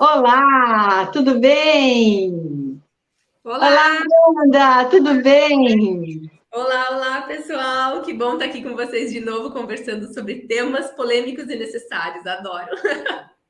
Olá, tudo bem? Olá, Olá, Amanda, tudo bem? olá, pessoal. Que bom estar aqui com vocês de novo, conversando sobre temas polêmicos e necessários. Adoro.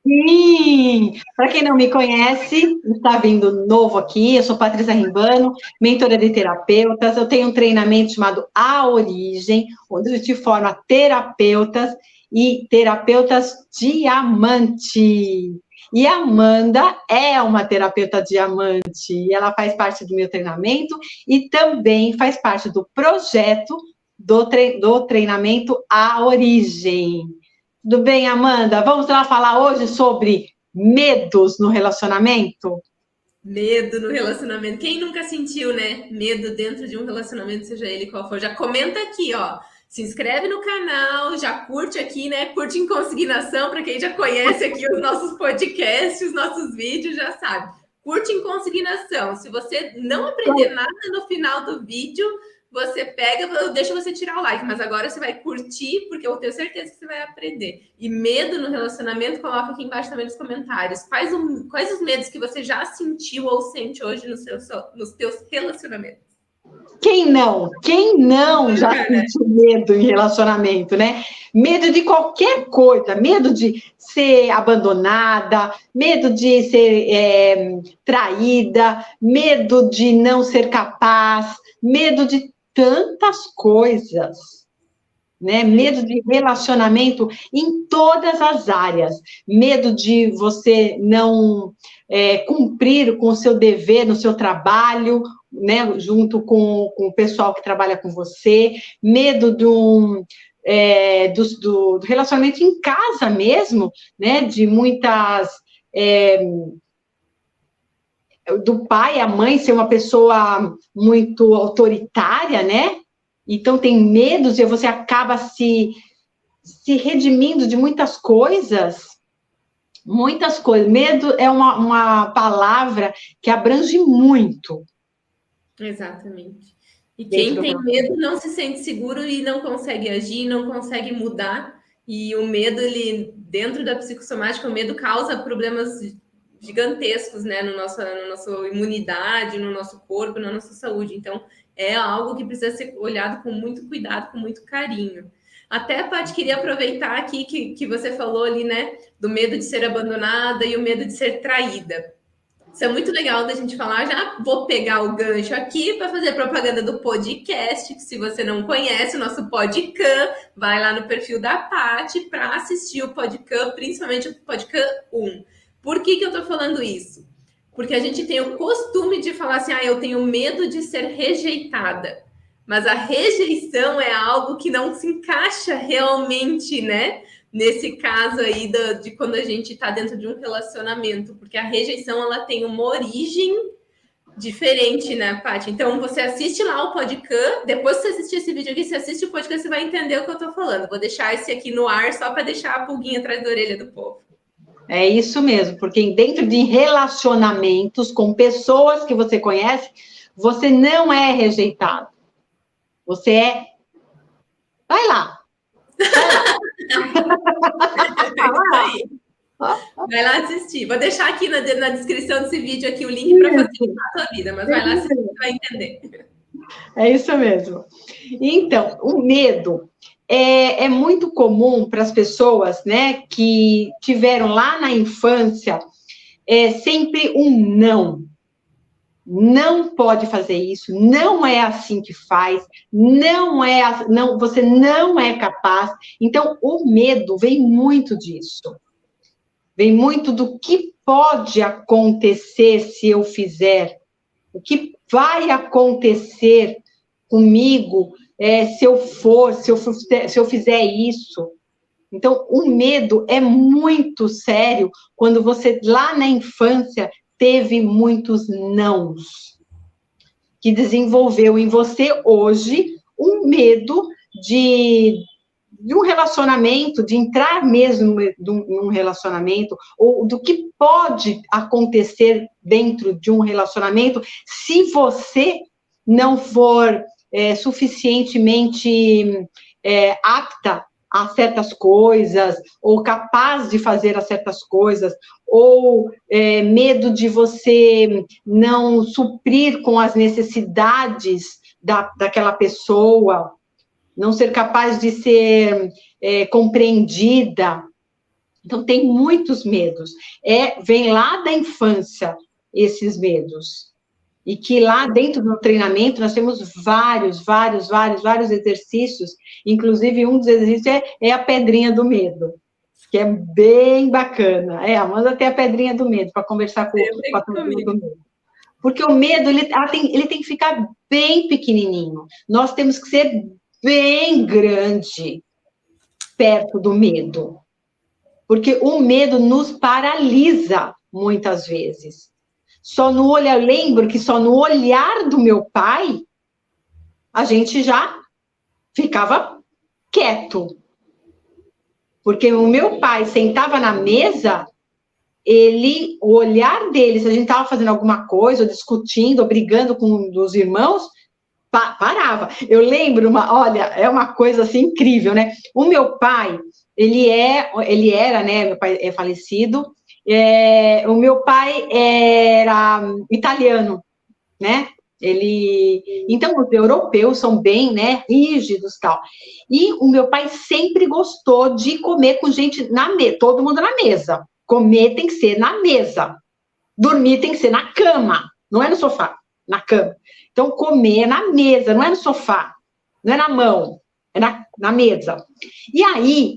Sim! Para quem não me conhece, está vindo novo aqui, eu sou Patrícia Rimbano, mentora de terapeutas. Eu tenho um treinamento chamado A Origem, onde a gente forma terapeutas e terapeutas diamante. E a Amanda é uma terapeuta diamante, e ela faz parte do meu treinamento e também faz parte do projeto do treinamento A Origem. Tudo bem, Amanda? Vamos lá falar hoje sobre medos no relacionamento? Medo no relacionamento. Quem nunca sentiu, né? Medo dentro de um relacionamento, seja ele qual for. Já comenta aqui, ó. Se inscreve no canal, já curte aqui, né? Curte em consignação, para quem já conhece aqui os nossos podcasts, os nossos vídeos, já sabe. Curte em consignação. Se você não aprender nada no final do vídeo, você pega, eu deixo você tirar o like, mas agora você vai curtir, porque eu tenho certeza que você vai aprender. E medo no relacionamento, coloca aqui embaixo também nos comentários. Quais os medos que você já sentiu ou sente hoje nos teus relacionamentos? Quem não? Quem não já sentiu medo em relacionamento, né? Medo de qualquer coisa, medo de ser abandonada, medo de ser traída, medo de não ser capaz, medo de tantas coisas. Né? Medo de relacionamento em todas as áreas, medo de você não cumprir com o seu dever no seu trabalho, né? Junto com o pessoal que trabalha com você, medo do relacionamento em casa mesmo, né? De muitas do pai, a mãe ser uma pessoa muito autoritária, né? Então tem medos e você acaba se redimindo de muitas coisas. Muitas coisas. Medo é uma palavra que abrange muito Exatamente. E dentro quem do tem relacionamento. medo não se sente seguro e não consegue agir, não consegue mudar. E o medo, ele, dentro da psicossomática, o medo causa problemas gigantescos, né, no nossa imunidade, no nosso corpo, na nossa saúde. Então, é algo que precisa ser olhado com muito cuidado, com muito carinho. Até, Paty, queria aproveitar aqui que você falou ali, né, do medo de ser abandonada e o medo de ser traída. Isso é muito legal da gente falar. Já vou pegar o gancho aqui para fazer propaganda do podcast, que se você não conhece o nosso Podcam, vai lá no perfil da Paty para assistir o Podcam, principalmente o Podcam 1. Por que eu estou falando isso? Porque a gente tem o costume de falar assim, eu tenho medo de ser rejeitada. Mas a rejeição é algo que não se encaixa realmente, né? Nesse caso aí de quando a gente está dentro de um relacionamento, porque a rejeição ela tem uma origem diferente, né, Paty? Então você assiste lá o podcast, depois que você assistir esse vídeo aqui, você assiste o podcast, você vai entender o que eu tô falando. Vou deixar esse aqui no ar só para deixar a pulguinha atrás da orelha do povo. É isso mesmo, porque dentro de relacionamentos com pessoas que você conhece, você não é rejeitado. Você é. Vai lá, vai lá. É isso aí. Vai lá assistir. Vou deixar aqui na descrição desse vídeo aqui o link para facilitar a sua vida, mas vai lá assistir, você vai entender. É isso mesmo. Então, o medo é muito comum para as pessoas, né, que tiveram lá na infância sempre um não. Não pode fazer isso, não é assim que faz, não, você não é capaz. Então, o medo vem muito disso. Vem muito do que pode acontecer se eu fizer, o que vai acontecer comigo se eu fizer isso. Então, o medo é muito sério quando você, lá na infância, teve muitos nãos, que desenvolveu em você hoje um medo de um relacionamento, de entrar mesmo num relacionamento, ou do que pode acontecer dentro de um relacionamento se você não for suficientemente apta a certas coisas, ou capaz de fazer as certas coisas, ou medo de você não suprir com as necessidades daquela pessoa, não ser capaz de ser compreendida. Então, tem muitos medos. Vem lá da infância esses medos. E que lá dentro do treinamento nós temos vários exercícios. Inclusive, um dos exercícios é a pedrinha do medo, que é bem bacana. Amanda tem a pedrinha do medo para conversar com a pedrinha do medo. Porque o medo, ele tem que ficar bem pequenininho. Nós temos que ser bem grande perto do medo. Porque o medo nos paralisa muitas vezes. Eu lembro que só no olhar do meu pai, a gente já ficava quieto. Porque o meu pai sentava na mesa, o olhar dele, se a gente estava fazendo alguma coisa, ou discutindo, ou brigando com os irmãos, parava. Eu lembro, olha, é uma coisa assim incrível, né? O meu pai, ele era, né? Meu pai é falecido. O meu pai era italiano, né? Então, os europeus são bem, né, rígidos e tal. E o meu pai sempre gostou de comer com gente na mesa, todo mundo na mesa. Comer tem que ser na mesa. Dormir tem que ser na cama, não é no sofá, na cama. Então, comer é na mesa, não é no sofá, não é na mão, é na mesa. E aí,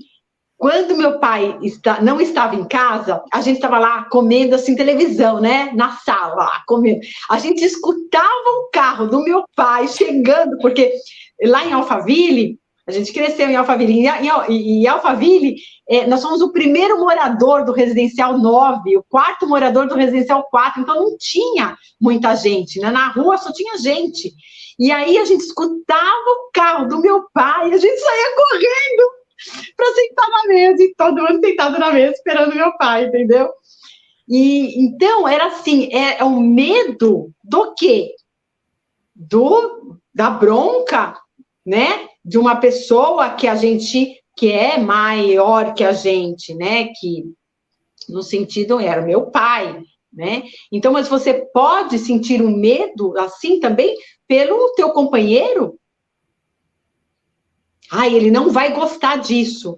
quando meu pai não estava em casa, a gente estava lá comendo assim televisão, né? Na sala, lá, comendo. A gente escutava o carro do meu pai chegando, porque lá em Alphaville, a gente cresceu em Alphaville, e em Alphaville, nós somos o primeiro morador do Residencial 9, o quarto morador do Residencial 4, então não tinha muita gente, né? Na rua só tinha gente. E aí a gente escutava o carro do meu pai, a gente saía correndo para sentar na mesa, e todo mundo sentado na mesa esperando meu pai, entendeu? E então era assim, o medo do quê? Da bronca, né? De uma pessoa que é maior que a gente, né? Que no sentido era meu pai, né? Então, mas você pode sentir um medo assim também pelo teu companheiro. Ele não vai gostar disso.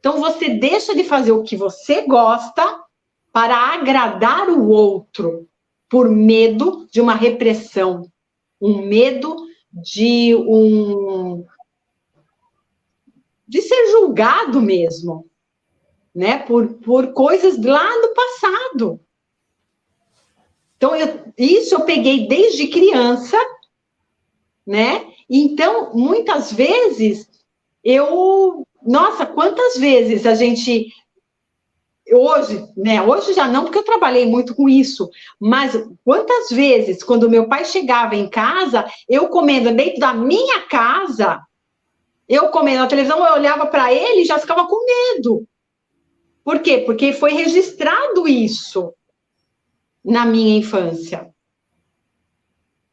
Então, você deixa de fazer o que você gosta para agradar o outro, por medo de uma repressão, um medo de ser julgado mesmo, né? Por coisas lá do passado. Então, isso eu peguei desde criança, né? Então, muitas vezes, nossa, quantas vezes a gente... Hoje, né? Hoje já não, porque eu trabalhei muito com isso. Mas quantas vezes, quando meu pai chegava em casa, eu comendo dentro da minha casa, eu comendo na televisão, eu olhava para ele e já ficava com medo. Por quê? Porque foi registrado isso na minha infância.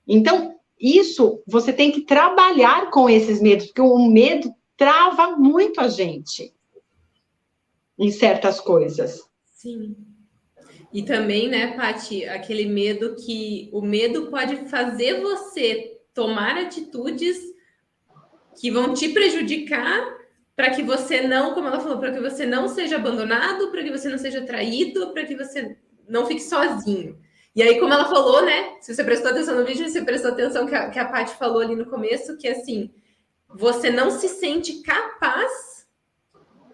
Então, isso, você tem que trabalhar com esses medos, porque o medo trava muito a gente em certas coisas. Sim. E também, né, Paty, aquele medo que o medo pode fazer você tomar atitudes que vão te prejudicar para que você não, como ela falou, para que você não seja abandonado, para que você não seja traído, para que você não fique sozinho. E aí, como ela falou, né? Se você prestou atenção no vídeo, você prestou atenção que a Paty falou ali no começo, que assim, você não se sente capaz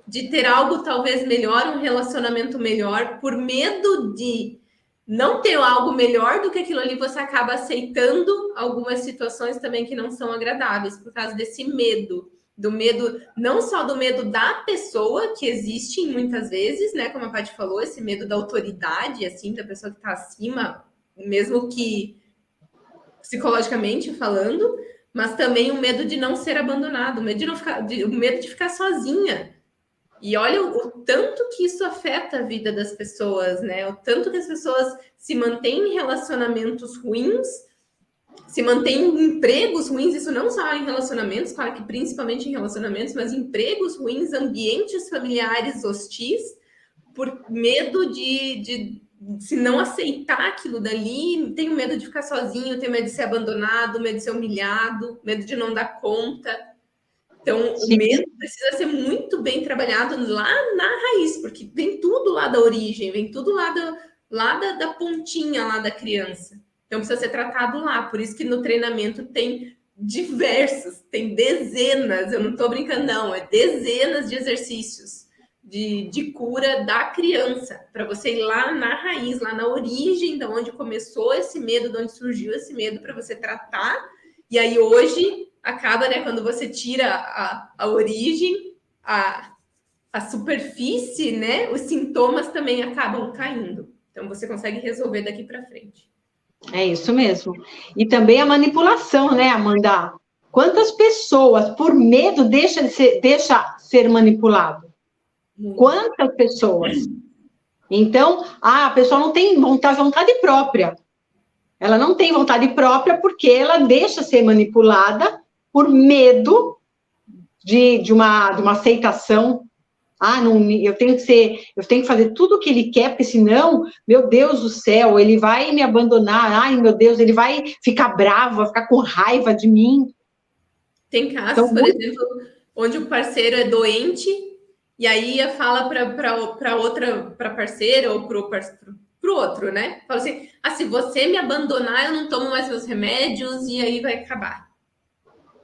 de ter algo talvez melhor, um relacionamento melhor, por medo de não ter algo melhor do que aquilo ali, você acaba aceitando algumas situações também que não são agradáveis, por causa desse medo. Do medo, não só do medo da pessoa, que existe muitas vezes, né? Como a Paty falou, esse medo da autoridade, assim, da pessoa que está acima, mesmo que psicologicamente falando, mas também o medo de não ser abandonado, o medo de não ficar, o medo de ficar sozinha. E olha o tanto que isso afeta a vida das pessoas, né? O tanto que as pessoas se mantêm em relacionamentos ruins se mantém em empregos ruins, isso não só em relacionamentos, claro que principalmente em relacionamentos, mas empregos ruins, ambientes familiares hostis, por medo de se não aceitar aquilo dali, tenho medo de ficar sozinho, tenho medo de ser abandonado, medo de ser humilhado, medo de não dar conta. Então, o medo precisa ser muito bem trabalhado lá na raiz, porque vem tudo lá da origem, vem tudo lá da pontinha lá da criança. Então, precisa ser tratado lá. Por isso que no treinamento tem diversos, tem dezenas, eu não estou brincando, não, é dezenas de exercícios de cura da criança, para você ir lá na raiz, lá na origem, de onde começou esse medo, de onde surgiu esse medo, para você tratar. E aí, hoje, acaba, né, quando você tira a origem, a superfície, né, os sintomas também acabam caindo. Então, você consegue resolver daqui para frente. É isso mesmo. E também a manipulação, né, Amanda? Quantas pessoas, por medo, deixa ser manipulado? Quantas pessoas? Então, a pessoa não tem vontade própria. Ela não tem vontade própria porque ela deixa ser manipulada por medo de uma aceitação. Não, eu tenho que fazer tudo o que ele quer, porque senão, meu Deus do céu, ele vai me abandonar. Ai, meu Deus, ele vai ficar bravo, vai ficar com raiva de mim. Tem casos, por exemplo, onde o parceiro é doente e aí fala para parceira ou pro outro, né? Fala assim: se você me abandonar, eu não tomo mais meus remédios e aí vai acabar.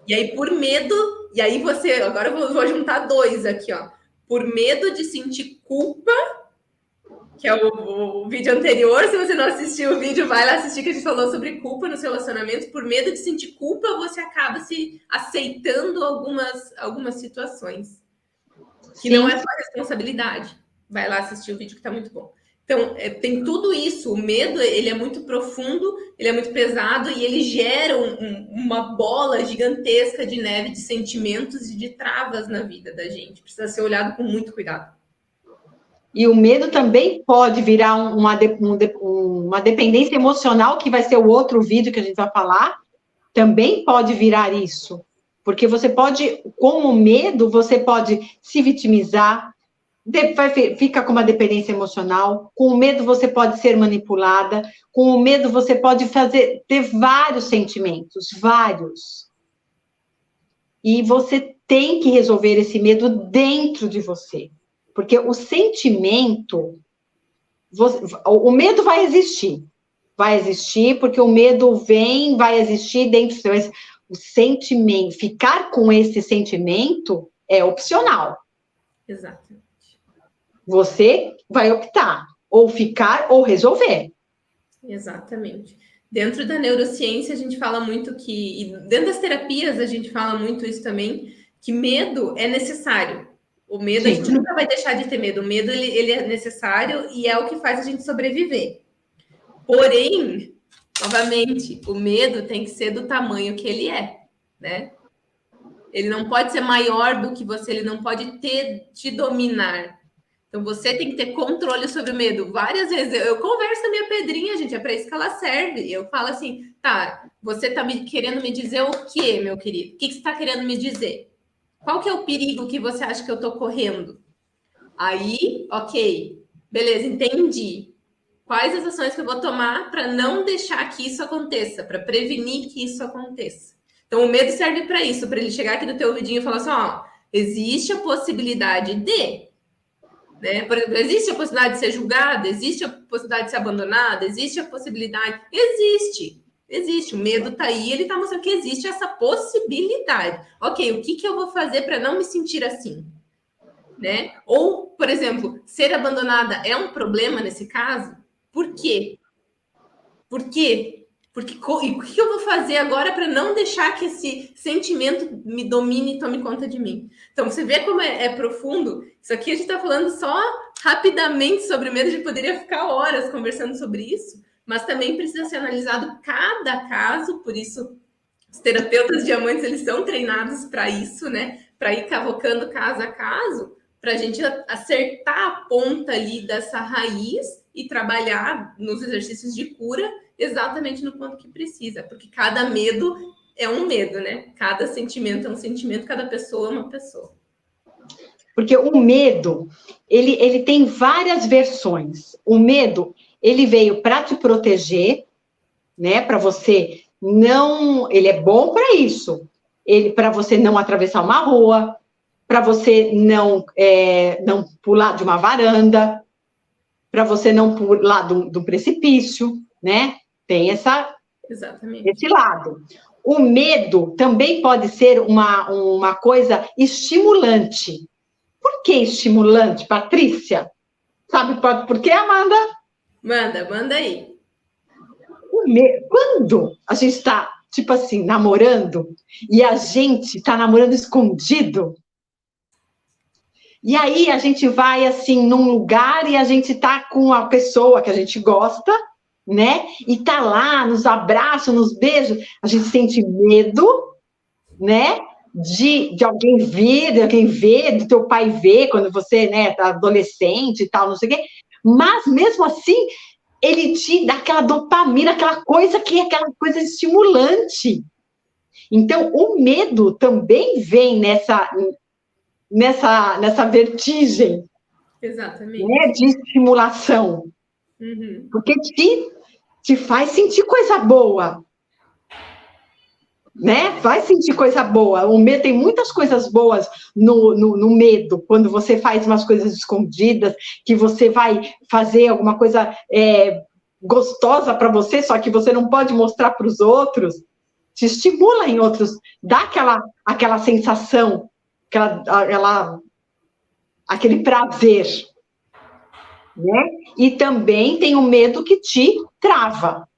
E aí, por medo, e aí você, agora eu vou juntar dois aqui, ó. Por medo de sentir culpa, que é o vídeo anterior, se você não assistiu o vídeo, vai lá assistir, que a gente falou sobre culpa no seu relacionamento. Por medo de sentir culpa, você acaba se aceitando algumas situações. Que Sim. Não é sua responsabilidade. Vai lá assistir o vídeo que tá muito bom. Então, tem tudo isso. O medo, ele é muito profundo, ele é muito pesado e ele gera uma bola gigantesca de neve de sentimentos e de travas na vida da gente. Precisa ser olhado com muito cuidado. E o medo também pode virar uma dependência emocional, que vai ser o outro vídeo que a gente vai falar. Também pode virar isso. Porque você pode, com o medo, você pode se vitimizar, fica com uma dependência emocional. Com o medo você pode ser manipulada. Com o medo você pode ter vários sentimentos, vários. E você tem que resolver esse medo dentro de você. Porque o sentimento, o medo vai existir. Vai existir porque o medo vai existir dentro de você. Mas o sentimento, ficar com esse sentimento é opcional. Exatamente. Você vai optar, ou ficar, ou resolver. Exatamente. Dentro da neurociência, a gente fala muito e dentro das terapias, a gente fala muito isso também, que medo é necessário. O medo, Sim. A gente nunca vai deixar de ter medo. O medo, ele é necessário e é o que faz a gente sobreviver. Porém, novamente, o medo tem que ser do tamanho que ele é, né? Ele não pode ser maior do que você, ele não pode te dominar. Então, você tem que ter controle sobre o medo. Várias vezes eu converso com a minha pedrinha, gente, é para isso que ela serve. Eu falo assim, tá, você tá querendo me dizer o quê, meu querido? O que você está querendo me dizer? Qual que é o perigo que você acha que eu tô correndo? Aí, ok, beleza, entendi. Quais as ações que eu vou tomar para não deixar que isso aconteça, para prevenir que isso aconteça? Então, o medo serve para isso, para ele chegar aqui no teu ouvidinho e falar assim, ó, existe a possibilidade de... Né? Por exemplo, existe a possibilidade de ser julgada? Existe a possibilidade de ser abandonada? Existe a possibilidade? Existe. O medo está aí, ele está mostrando que existe essa possibilidade. Ok, o que eu vou fazer para não me sentir assim? Né? Ou, por exemplo, ser abandonada é um problema nesse caso? Por quê? Porque o que eu vou fazer agora para não deixar que esse sentimento me domine e tome conta de mim? Então, você vê como é profundo. Isso aqui a gente está falando só rapidamente sobre o medo, a gente poderia ficar horas conversando sobre isso, mas também precisa ser analisado cada caso, por isso os terapeutas diamantes, eles são treinados para isso, né? Para ir cavocando caso a caso, para a gente acertar a ponta ali dessa raiz e trabalhar nos exercícios de cura exatamente no ponto que precisa, porque cada medo é um medo, né? Cada sentimento é um sentimento, cada pessoa é uma pessoa. Porque o medo, ele tem várias versões. O medo, ele veio para te proteger, né? Para você não... Ele é bom para isso. Para você não atravessar uma rua, para você não pular de uma varanda, para você não pular do precipício, né? Tem esse lado. O medo também pode ser uma coisa estimulante. Por que estimulante, Patrícia? Sabe por quê, Amanda? Manda aí. Quando a gente está, tipo assim, namorando, e a gente está namorando escondido, e aí a gente vai, assim, num lugar e a gente tá com a pessoa que a gente gosta, né? E tá lá, nos abraços, nos beijos, a gente sente medo, né? De alguém ver, do teu pai ver quando você, né, tá adolescente e tal, não sei o quê. Mas, mesmo assim, ele te dá aquela dopamina, aquela coisa que é aquela coisa estimulante. Então, o medo também vem nessa vertigem. Exatamente. Né, de estimulação. Uhum. Porque te faz sentir coisa boa. Né? Vai sentir coisa boa. O medo tem muitas coisas boas no medo, quando você faz umas coisas escondidas, que você vai fazer alguma coisa gostosa para você, só que você não pode mostrar para os outros, te estimula em outros, dá aquela sensação, aquele prazer. Né? E também tem o medo que te trava.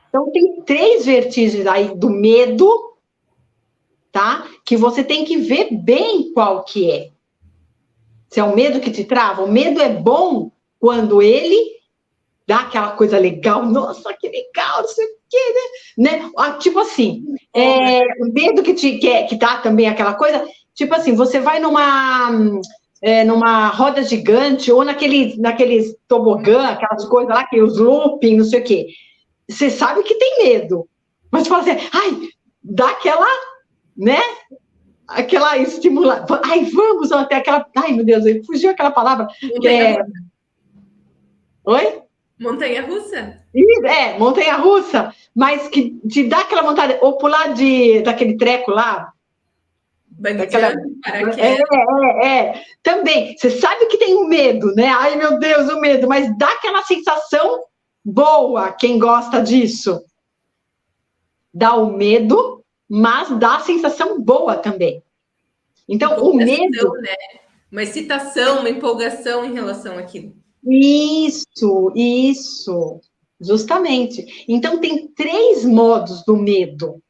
Então, tem 3 vertigens aí do medo, tá? Que você tem que ver bem qual que é. Se é o medo que te trava, o medo é bom quando ele dá aquela coisa legal, nossa, que legal, não sei o quê, né? Tipo assim, o medo que dá também aquela coisa, tipo assim, você vai numa roda gigante ou naqueles tobogã, aquelas coisas lá, que os looping, não sei o quê. Você sabe que tem medo, mas você fala assim, ai, dá aquela, né? Aquela estimulação. Ai, vamos até aquela. Ai, meu Deus, fugiu aquela palavra. Que é... Oi? Montanha-russa? Montanha-russa, mas que te dá aquela vontade, ou pular daquele treco lá. Também. Você sabe que tem um medo, né? Ai, meu Deus, o medo, mas dá aquela sensação boa, quem gosta disso. Dá o medo, mas dá a sensação boa também. Então, o medo... Né? Uma excitação, uma empolgação em relação àquilo. Isso, justamente. Então, tem 3 modos do medo.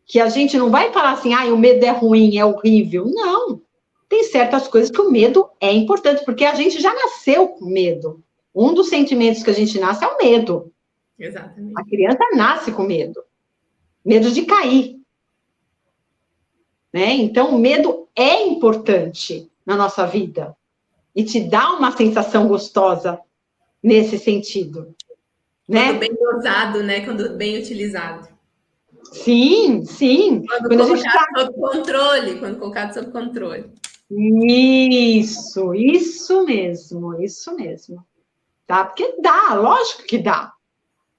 Que a gente não vai falar assim, o medo é ruim, é horrível. Não. Tem certas coisas que o medo é importante, porque a gente já nasceu com medo. Um dos sentimentos que a gente nasce é o medo. Exatamente. A criança nasce com medo. Medo de cair. Né? Então, o medo é importante na nossa vida. E te dá uma sensação gostosa nesse sentido. Quando Né? bem dosado, né? Quando bem utilizado. Sim. Quando colocado sob controle. Quando colocado sob controle. Isso mesmo. Tá? Porque dá, lógico que dá.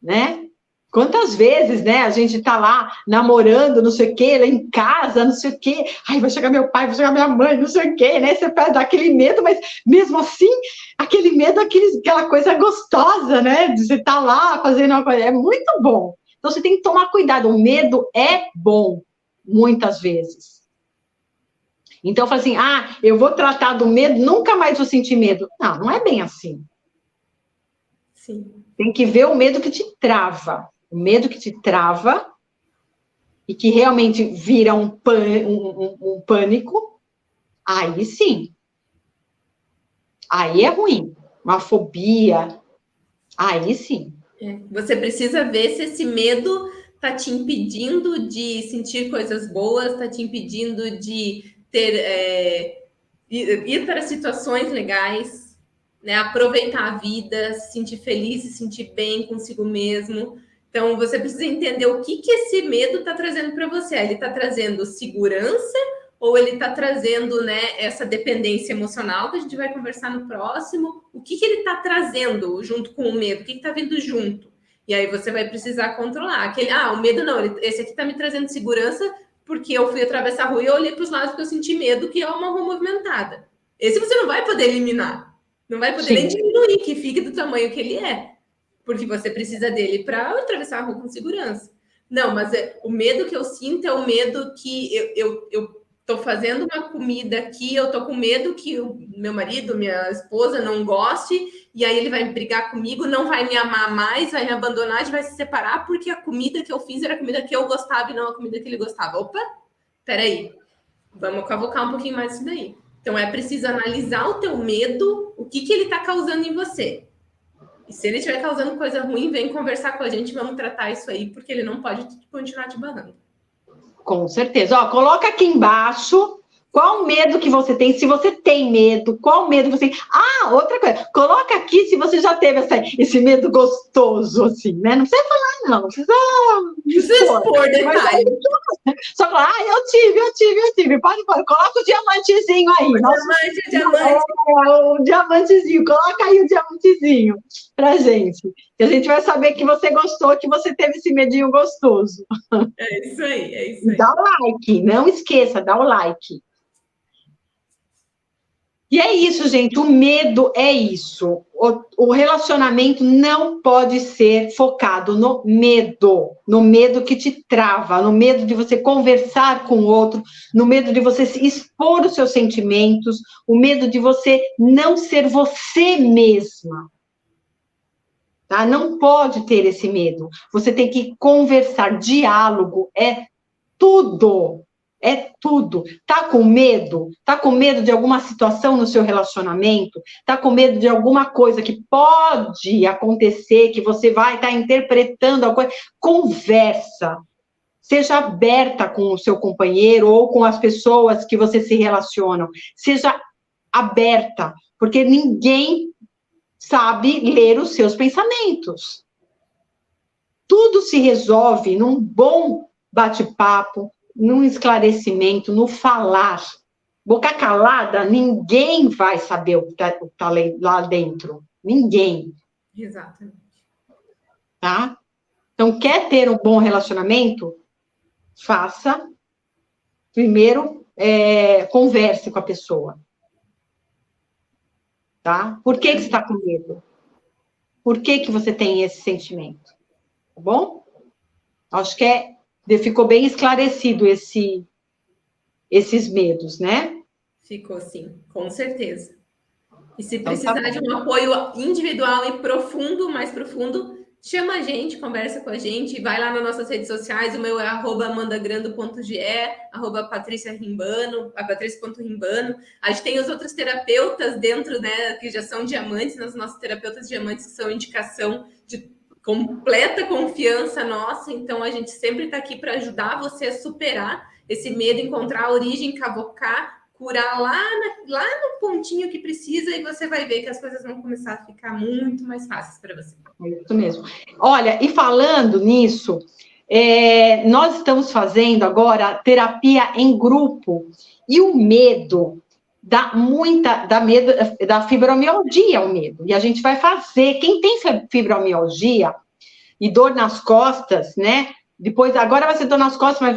Né? Quantas vezes, né, a gente tá lá namorando, não sei o quê, lá em casa, não sei o quê, ai, vai chegar meu pai, vai chegar minha mãe, não sei o quê, né, você perde aquele medo, mas mesmo assim, aquele medo, aquela coisa gostosa, né, de você estar lá fazendo uma coisa, é muito bom. Então, você tem que tomar cuidado, o medo é bom, muitas vezes. Então, eu falo assim, eu vou tratar do medo, nunca mais vou sentir medo. Não é bem assim. Sim. Tem que ver o medo que te trava. O medo que te trava e que realmente vira um pânico, aí sim. Aí é ruim. Uma fobia, aí sim. Você precisa ver se esse medo está te impedindo de sentir coisas boas, está te impedindo de ir para situações legais. né? Aproveitar a vida, se sentir feliz, se sentir bem consigo mesmo. Então, você precisa entender o que esse medo está trazendo para você. Ele está trazendo segurança ou ele está trazendo, né, essa dependência emocional que a gente vai conversar no próximo? O que ele está trazendo junto com o medo? O que está vindo junto? E aí você vai precisar controlar. O medo não, esse aqui está me trazendo segurança porque eu fui atravessar a rua e eu olhei para os lados porque eu senti medo, que é uma rua movimentada. Esse você não vai poder eliminar. Não vai poder nem diminuir, que fique do tamanho que ele é. Porque você precisa dele para atravessar a rua com segurança. Não, mas o medo que eu sinto é o medo que eu tô fazendo uma comida aqui, eu tô com medo que o meu marido, minha esposa não goste, e aí ele vai brigar comigo, não vai me amar mais, vai me abandonar, a gente vai se separar, porque a comida que eu fiz era a comida que eu gostava e não a comida que ele gostava. Opa, peraí, vamos cavocar um pouquinho mais isso daí. Então é preciso analisar o teu medo, o que ele tá causando em você. E se ele estiver causando coisa ruim, vem conversar com a gente, vamos tratar isso aí, porque ele não pode continuar te barrando. Com certeza. Ó, coloca aqui embaixo qual medo que você tem, se você tem medo, qual medo você tem. Ah, outra coisa, coloca aqui se você já teve esse medo gostoso, assim, né? Não precisa falar, não precisa expor detalhes. Só falar, eu tive. Pode pôr, coloca o diamantezinho aí. O diamante. O diamantezinho, coloca aí o diamantezinho pra gente. Que a gente vai saber que você gostou, que você teve esse medinho gostoso. É isso aí. Dá o like, não esqueça, dá o like. E é isso, gente, o medo é isso. O relacionamento não pode ser focado no medo que te trava, no medo de você conversar com o outro, no medo de você expor os seus sentimentos, o medo de você não ser você mesma. Tá? Não pode ter esse medo. Você tem que conversar, diálogo é tudo. É tudo. Tá com medo? Tá com medo de alguma situação no seu relacionamento? Tá com medo de alguma coisa que pode acontecer, que você vai estar interpretando a coisa? Conversa. Seja aberta com o seu companheiro ou com as pessoas que você se relaciona. Seja aberta, porque ninguém sabe ler os seus pensamentos. Tudo se resolve num bom bate-papo, num esclarecimento, no falar. Boca calada, ninguém vai saber o que tá lá dentro. Ninguém. Exatamente. Tá? Então, quer ter um bom relacionamento? Faça. Primeiro, converse com a pessoa. Tá? Por que você está com medo? Por que você tem esse sentimento? Tá bom? Acho que ficou bem esclarecido esses medos, né? Ficou, sim, com certeza. E se precisar de um apoio individual e profundo, mais profundo, chama a gente, conversa com a gente, vai lá nas nossas redes sociais, o meu é @amandagrando.ge, @patriciarimbano, a Patrícia.rimbano. A gente tem os outros terapeutas dentro, né, que já são diamantes, os nossos terapeutas diamantes que são indicação de completa confiança nossa, então a gente sempre está aqui para ajudar você a superar esse medo, encontrar a origem, cavocar, curar lá no pontinho que precisa e você vai ver que as coisas vão começar a ficar muito mais fáceis para você. É isso mesmo. Olha, e falando nisso, nós estamos fazendo agora terapia em grupo e o medo dá medo da fibromialgia, o medo. E a gente vai fazer. Quem tem fibromialgia e dor nas costas, né? Depois, agora vai ser dor nas costas, mas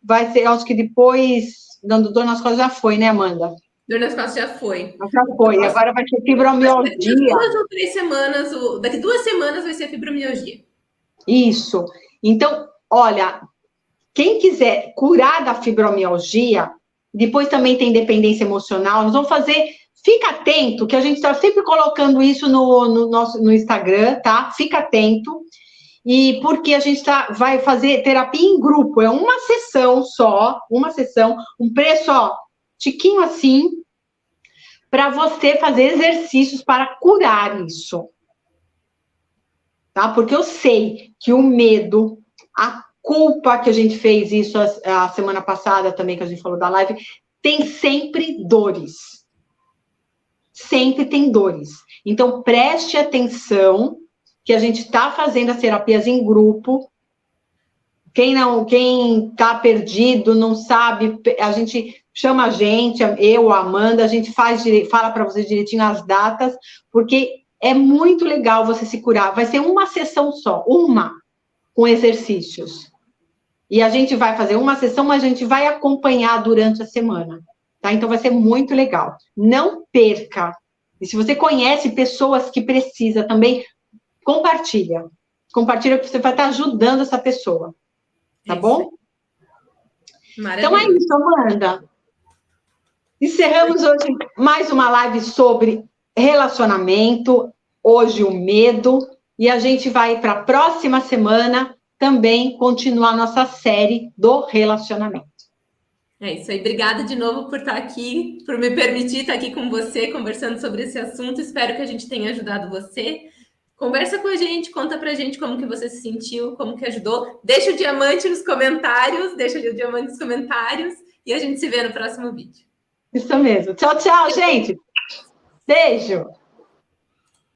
vai ser, acho que depois, dando dor nas costas já foi, né, Amanda? Dor nas costas já foi. Já foi, agora vai ser fibromialgia. Daqui 2 ou 3 semanas, daqui 2 semanas vai ser fibromialgia. Isso. Então, olha, quem quiser curar da fibromialgia, depois também tem dependência emocional, nós vamos fazer, fica atento, que a gente está sempre colocando isso no Instagram, tá? Fica atento. E porque a gente vai fazer terapia em grupo, é uma sessão só, um preço, ó, tiquinho assim, para você fazer exercícios para curar isso. Tá? Porque eu sei que o medo, a culpa que a gente fez isso a semana passada também, que a gente falou da live, tem sempre dores. sempre tem dores. Então, preste atenção que a gente está fazendo as terapias em grupo. Quem está perdido, não sabe, a gente chama a gente, eu, a Amanda, a gente fala para vocês direitinho as datas, porque é muito legal você se curar. Vai ser uma sessão só, com exercícios. E a gente vai fazer uma sessão, mas a gente vai acompanhar durante a semana. Tá? Então, vai ser muito legal. Não perca. E se você conhece pessoas que precisam também, compartilha. Compartilha, que você vai estar ajudando essa pessoa. Tá bom? Então, é isso, Amanda. Encerramos hoje mais uma live sobre relacionamento. Hoje, o medo. E a gente vai para a próxima semana também continuar nossa série do relacionamento. É isso aí. Obrigada de novo por estar aqui, por me permitir estar aqui com você, conversando sobre esse assunto. Espero que a gente tenha ajudado você. Conversa com a gente, conta pra gente como que você se sentiu, como que ajudou. Deixa o diamante nos comentários, e a gente se vê no próximo vídeo. Isso mesmo. Tchau, tchau, gente. Beijo.